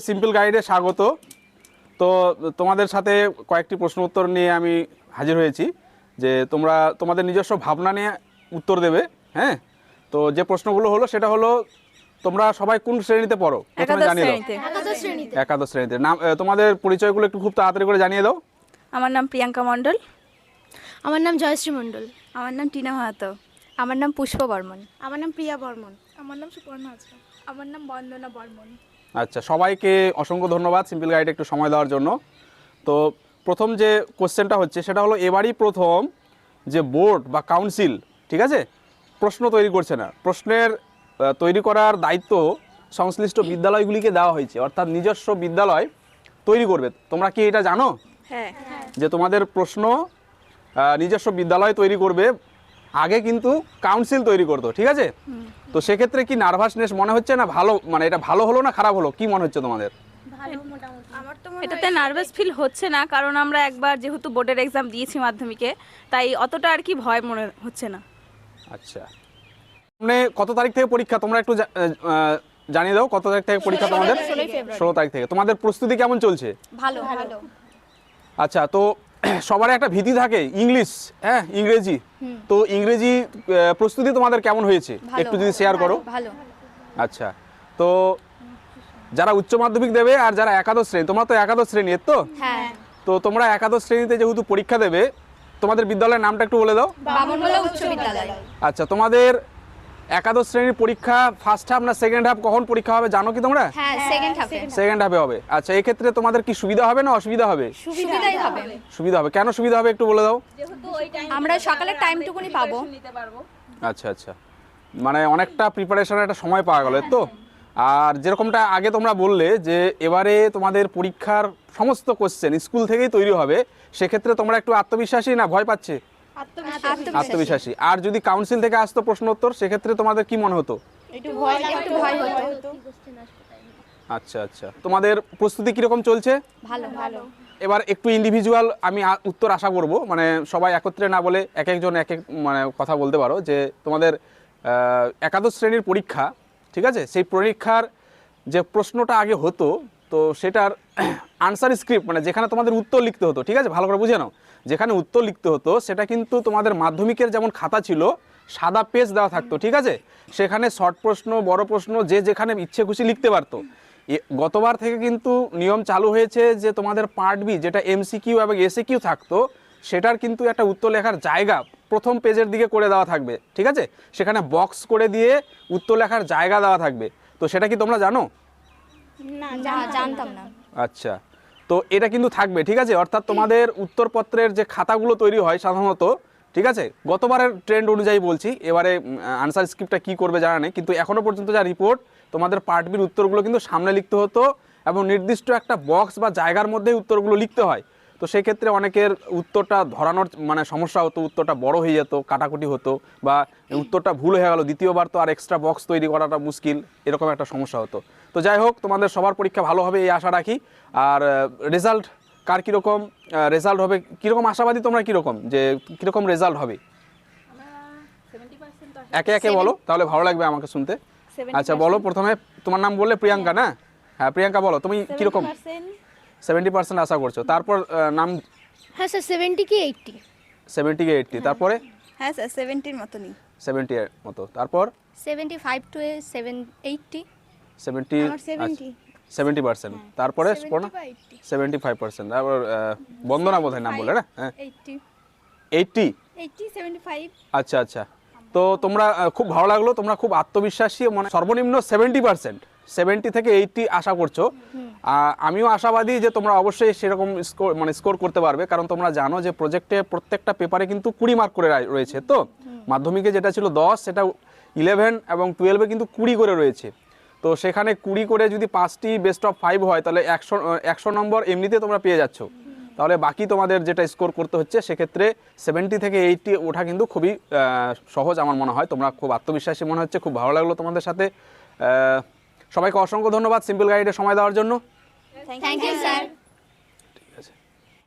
Simple গাইডে স্বাগত। তো তোমাদের সাথে কয়েকটি প্রশ্ন উত্তর নিয়ে আমি হাজির হয়েছি, যে তোমরা তোমাদের নিজস্ব ভাবনা নিয়ে উত্তর দেবে। হ্যাঁ, তো যে প্রশ্নগুলো হলো সেটা হলো, তোমরা সবাই কোন শ্রেণীতে পড়ো প্রথমে জানিয়ে দাও। একাদশ শ্রেণীতে। নাম, তোমাদের পরিচয়গুলো একটু খুব তাড়াতাড়ি করে জানিয়ে দাও। আমার নাম প্রিয়াঙ্কা মণ্ডল। আমার নাম জয়শ্রী মণ্ডল। আমার নাম টিনা মাহাতো। আমার নাম পুষ্প বর্মন। আমার নাম প্রিয়া বর্মন। আমার নাম সুপর্ণা আজরা। আমার নাম বন্দনা বর্মন। আচ্ছা, সবাইকে অসংখ্য ধন্যবাদ সিম্পল গাইডে একটু সময় দেওয়ার জন্য। তো প্রথম যে কোশ্চেনটা হচ্ছে সেটা হলো, এবারই প্রথম যে বোর্ড বা কাউন্সিল, ঠিক আছে, প্রশ্ন তৈরি করছে না। প্রশ্নের তৈরি করার দায়িত্ব সংশ্লিষ্ট বিদ্যালয়গুলিকে দেওয়া হয়েছে, অর্থাৎ নিজস্ব বিদ্যালয় তৈরি করবে। তোমরা কি এটা জানো হ্যাঁ, যে তোমাদের প্রশ্ন নিজস্ব বিদ্যালয় তৈরি করবে? আগে কিন্তু কাউন্সিল তৈরি করতো, ঠিক আছে? তো সেক্ষেত্রে কি নার্ভাসনেস মনে হচ্ছে না? ভালো, মানে এটা ভালো হলো না খারাপ হলো, কি মনে হচ্ছে তোমাদের? আমার তো এটাতে নার্ভাস ফিল হচ্ছে না, কারণ আমরা একবার যেহেতু বোর্ডের এক্সাম দিয়েছি মাধ্যমিকে, তাই অতটা আর কি ভয় মনে হচ্ছে না। আচ্ছা, মানে কত তারিখ থেকে পরীক্ষা তোমরা একটু জানিয়ে দাও। কত তারিখ থেকে পরীক্ষা তোমাদের? 16 তারিখ থেকে। তোমাদের প্রস্তুতি কেমন চলছে? ভালো। আচ্ছা, তো সবার একটা ভীতি থাকে ইংলিশ, হ্যাঁ, ইংরেজি। তো ইংরেজি প্রস্তুতি তোমাদের কেমন হয়েছে একটু যদি শেয়ার করো। ভালো। আচ্ছা, তো যারা উচ্চ মাধ্যমিক দেবে আর যারা একাদশ শ্রেণী, তোমরা তো একাদশ শ্রেণীর, তো হ্যাঁ। তো তোমরা একাদশ শ্রেণীতে যেহেতু পরীক্ষা দেবে, তোমাদের বিদ্যালয়ের নামটা একটু বলে দাও। বামনগোলা উচ্চ বিদ্যালয়। আচ্ছা, তোমাদের একাদশ শ্রেণীর পরীক্ষা ফার্স্ট হাফ না সেকেন্ড হাফ, কখন পরীক্ষা হবে জানো কি তোমরা? হ্যাঁ, সেকেন্ড হাফে। সেকেন্ড হাফে হবে। আচ্ছা, এই ক্ষেত্রে তোমাদের কি সুবিধা হবে না অসুবিধা হবে? সুবিধাই হবে। সুবিধা হবে। কেন সুবিধা হবে একটু বলে দাও। আমরা সকালের টাইমটুকুনি পাবো। আচ্ছা আচ্ছা, মানে অনেকটা প্রিপারেশনের একটা সময় পাওয়া গেল, তো। আর যেরকমটা আগে তোমরা বললে যে এবারে তোমাদের পরীক্ষার সমস্ত কোশ্চেন স্কুল থেকেই তৈরি হবে, সেক্ষেত্রে তোমরা একটু আত্মবিশ্বাসী না ভয় পাচ্ছে? আত্মবিশ্বাসী। আর যদি কাউন্সিল থেকে আসতো প্রশ্ন উত্তর, সেক্ষেত্রে তোমাদের কি মনে হতো? একটু ভয় হতো। আচ্ছা আচ্ছা, তোমাদের প্রস্তুতি কিরকম চলছে? ভালো। এবার একটু ইন্ডিভিজুয়াল আমি উত্তর আশা করব, মানে সবাই একত্রে না বলে এক একজন এক এক মানে কথা বলতে পারো। যে তোমাদের একাদশ শ্রেণীর পরীক্ষা, ঠিক আছে, সেই পরীক্ষার যে প্রশ্নটা আগে হতো, তো সেটার আনসার স্ক্রিপ্ট, মানে যেখানে তোমাদের উত্তর লিখতে হতো, ঠিক আছে, ভালো করে বুঝে নাও। যেখানে উত্তর লিখতে হতো সেটা কিন্তু তোমাদের মাধ্যমিকের যেমন খাতা ছিল, সাদা পেজ দেওয়া থাকতো, ঠিক আছে, সেখানে শর্ট প্রশ্ন, বড় প্রশ্ন যে যেখানে ইচ্ছে খুশি লিখতে পারতো। গতবার থেকে কিন্তু নিয়ম চালু হয়েছে যে তোমাদের পার্ট বি, যেটা এমসিকিউ এবং এসএকিউ থাকতো, সেটার কিন্তু একটা উত্তর লেখার জায়গা প্রথম পেজের দিকে করে দেওয়া থাকবে, ঠিক আছে, সেখানে বক্স করে দিয়ে উত্তর লেখার জায়গা দেওয়া থাকবে। তো সেটা কি তোমরা জানো? না, জানতাম না। আচ্ছা, তো এটা কিন্তু থাকবে, ঠিক আছে। অর্থাৎ তোমাদের উত্তরপত্রের যে খাতাগুলো তৈরি হয় সাধারণত, ঠিক আছে, গতবারের ট্রেন্ড অনুযায়ী বলছি, এবারে আনসার স্ক্রিপ্টটা কী করবে জানা নেই, কিন্তু এখনও পর্যন্ত যা রিপোর্ট, তোমাদের পার্ট বির উত্তরগুলো কিন্তু সামনে লিখতে হতো এবং নির্দিষ্ট একটা বক্স বা জায়গার মধ্যেই উত্তরগুলো লিখতে হয়। তো সেক্ষেত্রে অনেকের উত্তরটা ধরানোর মানে সমস্যা হতো, উত্তরটা বড় হয়ে যেত, কাটাকুটি হতো, বা উত্তরটা ভুল হয়ে গেল, দ্বিতীয়বার তো আর এক্সট্রা বক্স তৈরি করাটা মুশকিল, এরকম একটা সমস্যা হতো। তো যাই হোক, তোমাদের সবার পরীক্ষা ভালো হবে এই আশা রাখি। আর রেজাল্ট কার কীরকম রেজাল্ট হবে, কীরকম আশাবাদী তোমরা, কীরকম যে কীরকম রেজাল্ট হবে একে একে বলো, তাহলে ভালো লাগবে আমাকে শুনতে। আচ্ছা বলো, প্রথমে তোমার নাম বললে প্রিয়াঙ্কা না? হ্যাঁ প্রিয়াঙ্কা, বলো তুমি কীরকম 70% আশা করছো। তারপর নাম? হ্যাঁ স্যার, 70 কি 80? 70 কি 80? তারপরে? হ্যাঁ স্যার, 70-র মতনই। 70 এর মতো। তারপর 75 to 80? 70? আমার 70। 70%। তারপরে 75%। তারপর বন্দনা বোধহয় নাম বলে না? হ্যাঁ 80? 75। আচ্ছা আচ্ছা, তো তোমরা খুব ভালো লাগলো, তোমরা খুব আত্মবিশ্বাসী, মানে সর্বনিম্ন 70%, 70 থেকে 80 আশা করছো। আমিও আশাবাদী যে তোমরা অবশ্যই সেরকম স্কোর করতে পারবে, কারণ তোমরা জানো যে প্রজেক্টে প্রত্যেকটা পেপারে কিন্তু 20 মার্ক করে রয়েছে। তো মাধ্যমিকে যেটা ছিল 10, সেটা 11 এবং 12-এ কিন্তু 20 করে রয়েছে। তো সেখানে 20 করে যদি 5টি বেস্ট অফ 5 হয়, তাহলে 100 নম্বর এমনিতে তোমরা পেয়ে যাচ্ছ। তাহলে বাকি তোমাদের যেটা স্কোর করতে হচ্ছে, সেক্ষেত্রে 70 থেকে 80 ওঠা কিন্তু খুবই সহজ আমার মনে হয়। তোমরা খুব আত্মবিশ্বাসী মনে হচ্ছে, খুব ভালো লাগলো তোমাদের সাথে। সবাইকে অসংখ্য ধন্যবাদ সিম্পল গাইডে সময় দেওয়ার জন্য। Thank you sir.